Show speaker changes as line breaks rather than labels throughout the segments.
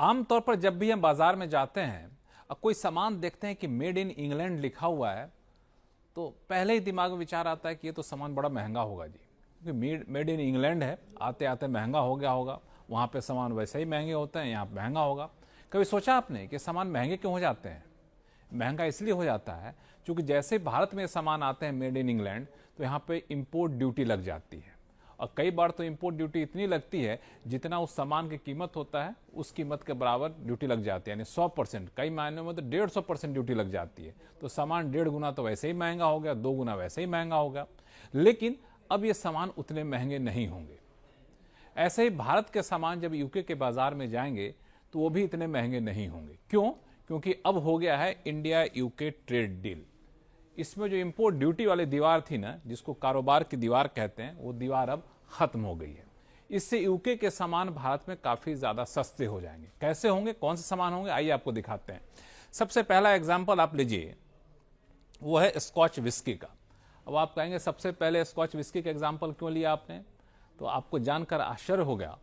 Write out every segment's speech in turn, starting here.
आमतौर पर जब भी हम बाजार में जाते हैं और कोई सामान देखते हैं कि मेड इन इंग्लैंड लिखा हुआ है, तो पहले ही दिमाग में विचार आता है कि ये तो सामान बड़ा महंगा होगा जी, क्योंकि मेड इन इंग्लैंड है, आते आते महंगा हो गया होगा। वहाँ पे सामान वैसे ही महंगे होते हैं, यहाँ महंगा होगा। कभी सोचा आपने कि सामान महंगे क्यों हो जाते हैं? महंगा इसलिए हो जाता है क्योंकि जैसे भारत में सामान आते हैं मेड इन इंग्लैंड, तो यहाँ पे इंपोर्ट ड्यूटी लग जाती है। और कई बार तो इंपोर्ट ड्यूटी इतनी लगती है जितना उस सामान की कीमत होता है उस कीमत के बराबर ड्यूटी लग जाती है, यानी 100%, कई मायनों में तो 150% ड्यूटी लग जाती है। तो सामान 1.5 गुना तो वैसे ही महंगा हो गया, 2 गुना वैसे ही महंगा हो गया। लेकिन अब ये सामान उतने महंगे नहीं होंगे। ऐसे ही भारत के सामान जब यूके के बाजार में जाएंगे तो वो भी इतने महंगे नहीं होंगे। क्यों? क्योंकि अब हो गया है इंडिया यूके ट्रेड डील। इसमें जो इंपोर्ट ड्यूटी वाली दीवार थी ना, जिसको कारोबार की दीवार कहते हैं, वो दीवार अब खत्म हो गई है। इससे यूके के सामान भारत में काफी ज्यादा सस्ते हो जाएंगे। कैसे होंगे, कौन से सामान होंगे, आइए आपको दिखाते हैं। सबसे पहला एग्जाम्पल आप लीजिए, वो है स्कॉच विस्की का। अब आप कहेंगे सबसे पहले स्कॉच विस्की का एग्जाम्पल क्यों लिया आपने? तो आपको जानकर आश्चर्य हो गया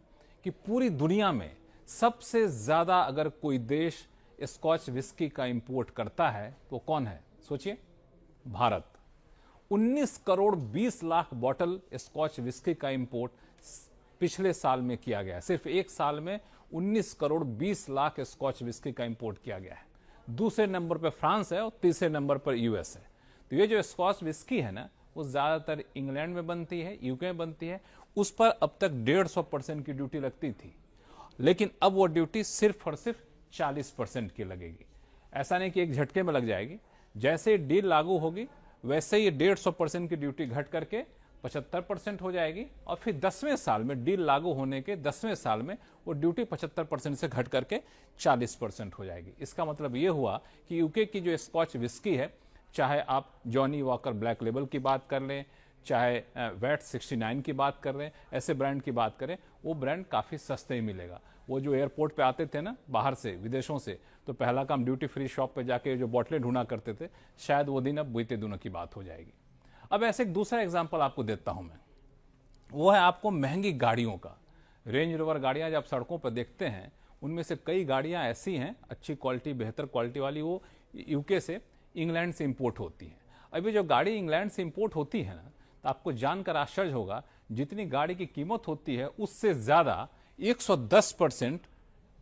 कि पूरी दुनिया में सबसे ज्यादा अगर कोई देश स्कॉच विस्की का इंपोर्ट करता है तो कौन है? सोचिए, भारत। 19 करोड़ 20 लाख बोतल स्कॉच विस्की का इंपोर्ट पिछले साल में किया गया है। सिर्फ एक साल में 19 करोड़ 20 लाख स्कॉच विस्की का इंपोर्ट किया गया है। दूसरे नंबर पर फ्रांस है और तीसरे नंबर पर यूएस है। तो ये जो स्कॉच विस्की है ना, वो ज्यादातर इंग्लैंड में बनती है, यूके में बनती है। उस पर अब तक 150% की ड्यूटी लगती थी, लेकिन अब वो ड्यूटी सिर्फ और सिर्फ 40% की लगेगी। ऐसा नहीं कि एक झटके में लग जाएगी। जैसे डील लागू होगी वैसे ही 150% की ड्यूटी घट करके 75% हो जाएगी, और फिर 10वें साल में, डील लागू होने के 10वें साल में, वो ड्यूटी 75% से घट करके 40% हो जाएगी। इसका मतलब ये हुआ कि यूके की जो स्कॉच विस्की है, चाहे आप जॉनी वॉकर ब्लैक लेबल की बात कर लें, चाहे वैट 69 की बात कर रहे हैं, ऐसे ब्रांड की बात करें, वो ब्रांड काफी सस्ते ही मिलेगा। वो जो एयरपोर्ट पे आते थे ना बाहर से, विदेशों से, तो पहला काम ड्यूटी फ्री शॉप पे जाके जो बोतलें ढूंढा करते थे, शायद वो दिन अब बीते दिनों की बात हो जाएगी। अब ऐसे एक दूसरा एग्जाम्पल आपको देता हूं मैं, वो है आपको महंगी गाड़ियों का। रेंज रोवर गाड़ियां जब सड़कों पर देखते हैं, उनमें से कई गाड़ियां ऐसी हैं अच्छी क्वालिटी, बेहतर क्वालिटी वाली, वो यूके से, इंग्लैंड से इंपोर्ट होती हैं। अभी जो गाड़ी इंग्लैंड से इंपोर्ट होती है ना, तो आपको जानकर आश्चर्य होगा, जितनी गाड़ी की कीमत होती है उससे ज्यादा 110%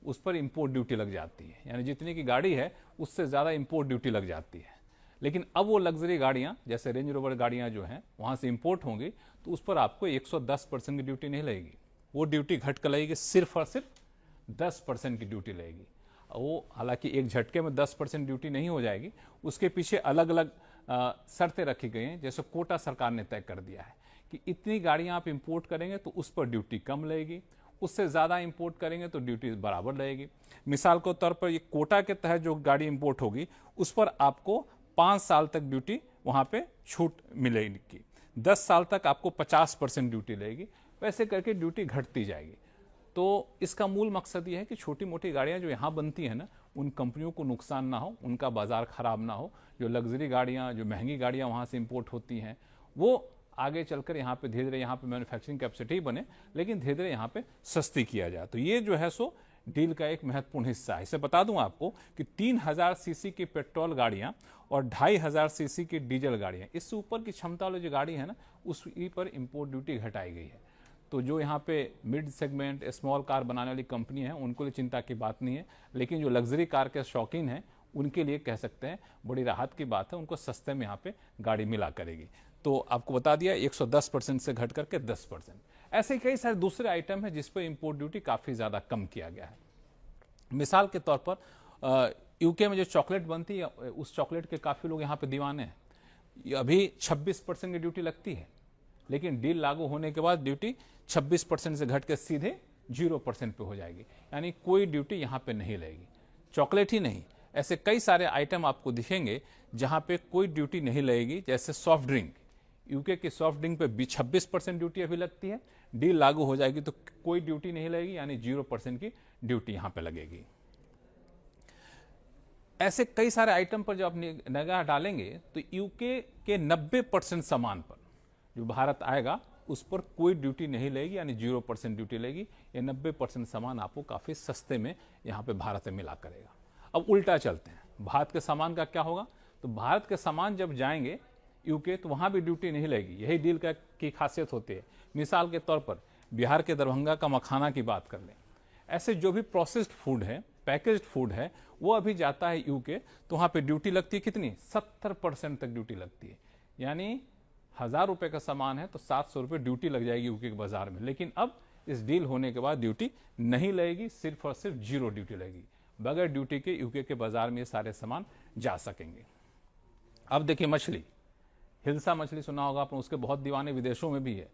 उस पर इंपोर्ट ड्यूटी लग जाती है। यानी जितनी की गाड़ी है उससे ज्यादा इंपोर्ट ड्यूटी लग जाती है। लेकिन अब वो लग्जरी गाड़ियां जैसे रेंज रोवर गाड़ियां जो हैं वहां से इंपोर्ट होंगी, तो उस पर आपको 110% की ड्यूटी नहीं लगेगी। वो ड्यूटी घट कर लगेगी, सिर्फ और सिर्फ 10% की ड्यूटी लगेगी। वो हालांकि एक झटके में 10% ड्यूटी नहीं हो जाएगी, उसके पीछे अलग अलग शर्तें रखी गई हैं। जैसे कोटा सरकार ने तय कर दिया है कि इतनी गाड़ियां आप इंपोर्ट करेंगे तो उस पर ड्यूटी कम लगेगी, उससे ज्यादा इंपोर्ट करेंगे तो ड्यूटी बराबर लगेगी। मिसाल के तौर पर ये कोटा के तहत जो गाड़ी इंपोर्ट होगी उस पर आपको 5 साल तक ड्यूटी वहां पे छूट मिलेगी, 10 साल तक आपको 50% ड्यूटी लगेगी। वैसे करके ड्यूटी घटती जाएगी। तो इसका मूल मकसद ये है कि छोटी मोटी गाड़ियां जो यहां बनती हैं ना, उन कंपनियों को नुकसान ना हो, उनका बाजार खराब ना हो। जो लग्जरी गाड़ियां, जो महंगी गाड़ियां वहां से इंपोर्ट होती हैं, वो आगे चलकर यहाँ पे धीरे धीरे यहाँ पे मैन्युफैक्चरिंग कैपेसिटी बने, लेकिन धीरे धीरे यहाँ पे सस्ती किया जाए। तो ये जो है सो डील का एक महत्वपूर्ण हिस्सा है। इसे बता दूं आपको कि 3000 सीसी की पेट्रोल गाड़ियां और 2500 सीसी की डीजल गाड़ियां, इससे ऊपर की क्षमता वाली जो गाड़ी है ना, उसी पर इंपोर्ट ड्यूटी घटाई गई है। तो जो यहाँ पे मिड सेगमेंट स्मॉल कार बनाने वाली कंपनी है, उनको लिए चिंता की बात नहीं है। लेकिन जो लग्जरी कार के शौकीन हैं, उनके लिए कह सकते हैं बड़ी राहत की बात है, उनको सस्ते में यहाँ पे गाड़ी मिला करेगी। तो आपको बता दिया 110% से घट करके 10%। ऐसे कई सारे दूसरे आइटम है जिस पर इंपोर्ट ड्यूटी काफी ज्यादा कम किया गया है। मिसाल के तौर पर यूके में जो चॉकलेट बनती है, उस चॉकलेट के काफी लोग यहाँ पे दीवाने हैं। अभी 26% की ड्यूटी लगती है, लेकिन डील लागू होने के बाद ड्यूटी 26% से घट के सीधे 0% पे हो जाएगी। यानी कोई ड्यूटी यहाँ पे नहीं लगेगी। चॉकलेट ही नहीं, ऐसे कई सारे आइटम आपको दिखेंगे जहां पे कोई ड्यूटी नहीं लगेगी। जैसे सॉफ्ट ड्रिंक, यूके की सॉफ्ट ड्रिंक पे 26% ड्यूटी अभी लगती है, डील लागू हो जाएगी तो कोई ड्यूटी नहीं लगेगी, यानी 0% की ड्यूटी यहां पे लगेगी। ऐसे कई सारे आइटम पर जब अपनी निगाह डालेंगे तो यूके के 90% सामान पर जो भारत आएगा उस पर कोई ड्यूटी नहीं लेगी, यानी 0% ड्यूटी लेगी। ये 90% सामान आपको काफ़ी सस्ते में यहाँ पे भारत में मिला करेगा। अब उल्टा चलते हैं, भारत के सामान का क्या होगा? तो भारत के सामान जब जाएंगे यूके तो वहाँ भी ड्यूटी नहीं लगेगी। यही डील की खासियत होती है। मिसाल के तौर पर बिहार के दरभंगा का मखाना की बात कर लें, ऐसे जो भी प्रोसेस्ड फूड है, पैकेज्ड फूड है, वो अभी जाता है यूके, तो वहाँ पे ड्यूटी लगती है कितनी? 70% तक ड्यूटी लगती है। यानी 1000 रुपये का सामान है तो 700 रुपये ड्यूटी लग जाएगी यूके के बाजार में। लेकिन अब इस डील होने के बाद ड्यूटी नहीं लगेगी, सिर्फ और सिर्फ 0 ड्यूटी लगेगी। बगैर ड्यूटी के यूके के बाजार में ये सारे सामान जा सकेंगे। अब देखिए मछली, हिल्सा मछली सुना होगा आपने, उसके बहुत दीवाने विदेशों में भी है।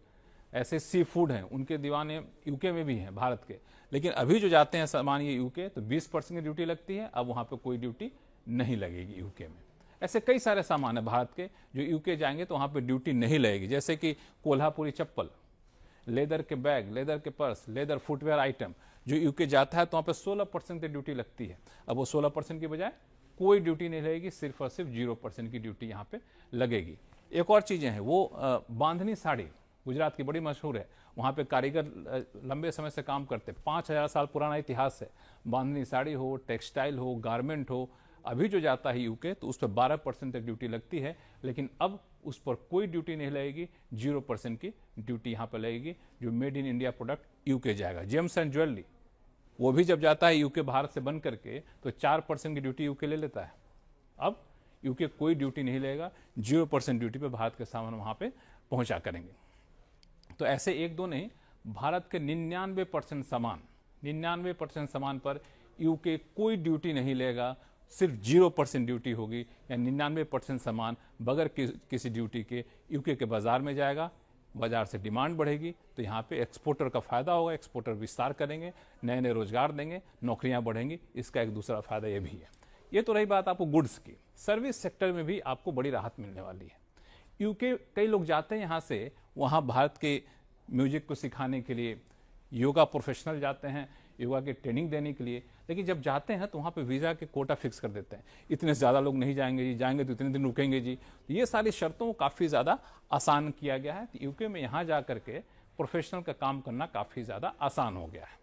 ऐसे सी फूड हैं, उनके दीवाने यूके में भी हैं, भारत के। लेकिन अभी जो जाते हैं सामान ये यूके, तो 20% की ड्यूटी लगती है। अब वहाँ पे कोई ड्यूटी नहीं लगेगी यूके में। ऐसे कई सारे सामान है भारत के जो यूके जाएंगे तो वहाँ पे ड्यूटी नहीं लगेगी, जैसे कि कोल्हापुरी चप्पल, लेदर के बैग, लेदर के पर्स, लेदर फुटवेयर आइटम जो यूके जाता है तो वहाँ पे 16% की ड्यूटी लगती है। अब वो 16% की बजाय कोई ड्यूटी नहीं लगेगी, सिर्फ और सिर्फ 0% की ड्यूटी यहाँ पे लगेगी। एक और चीज़ें हैं, वो बांधनी साड़ी गुजरात की बड़ी मशहूर है। वहाँ पे कारीगर लंबे समय से काम करते, 5000 साल पुराना इतिहास है। बांधनी साड़ी हो, टेक्सटाइल हो, गारमेंट हो, अभी जो जाता है यूके तो उस पर 12% तक ड्यूटी लगती है। लेकिन अब उस पर कोई ड्यूटी नहीं लगेगी, 0% की ड्यूटी यहाँ पर लगेगी जो made in India product UK जाएगा। जेम्स एंड ज्वेलरी, वो भी जब जाता है यूके भारत से बन करके तो 4% की ड्यूटी यूके ले लेता है। अब यूके कोई ड्यूटी नहीं लेगा, 0% ड्यूटी पे भारत के सामान वहाँ पे पहुँचा करेंगे। तो ऐसे एक दो नहीं, भारत के 99% सामान पर यूके कोई ड्यूटी नहीं लेगा, सिर्फ 0% ड्यूटी होगी। या 99% सामान बगैर किसी ड्यूटी के यूके के बाजार में जाएगा। बाजार से डिमांड बढ़ेगी तो यहाँ पे एक्सपोर्टर का फायदा होगा, एक्सपोर्टर विस्तार करेंगे, नए नए रोजगार देंगे, नौकरियां बढ़ेंगी। इसका एक दूसरा फायदा ये भी है। ये तो रही बात आपको गुड्स की। सर्विस सेक्टर में भी आपको बड़ी राहत मिलने वाली है। यूके कई लोग जाते हैं यहाँ से, वहाँ भारत के म्यूजिक को सिखाने के लिए, योगा प्रोफेशनल जाते हैं योगा की ट्रेनिंग देने के लिए। लेकिन जब जाते हैं तो वहाँ पे वीज़ा के कोटा फिक्स कर देते हैं, इतने ज़्यादा लोग नहीं जाएंगे जी, जाएंगे तो इतने दिन रुकेंगे जी। तो ये सारी शर्तों को काफ़ी ज़्यादा आसान किया गया है। तो यूके में यहाँ जा करके प्रोफेशनल का काम करना काफ़ी ज़्यादा आसान हो गया है।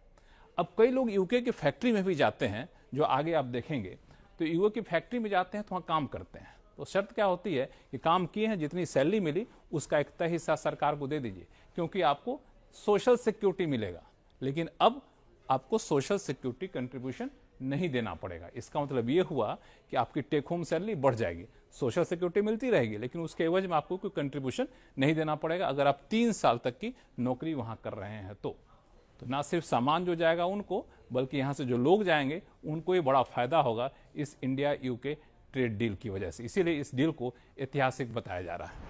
अब कई लोग यूके की फैक्ट्री में भी जाते हैं, जो आगे आप देखेंगे। तो यूके की फैक्ट्री में जाते हैं तो वहाँ काम करते हैं। तो शर्त क्या होती है कि काम किए हैं, जितनी सैलरी मिली उसका एक तय हिस्सा सरकार को दे दीजिए, क्योंकि आपको सोशल सिक्योरिटी मिलेगा। लेकिन अब आपको सोशल सिक्योरिटी कंट्रीब्यूशन नहीं देना पड़ेगा। इसका मतलब ये हुआ कि आपकी टेक होम सैलरी बढ़ जाएगी, सोशल सिक्योरिटी मिलती रहेगी, लेकिन उसके एवज में आपको कोई कंट्रीब्यूशन नहीं देना पड़ेगा अगर आप 3 साल तक की नौकरी वहां कर रहे हैं। तो ना सिर्फ सामान जो जाएगा उनको, बल्कि यहाँ से जो लोग जाएंगे उनको ये बड़ा फायदा होगा इस इंडिया यूके ट्रेड डील की वजह से। इसीलिए इस डील को ऐतिहासिक बताया जा रहा है।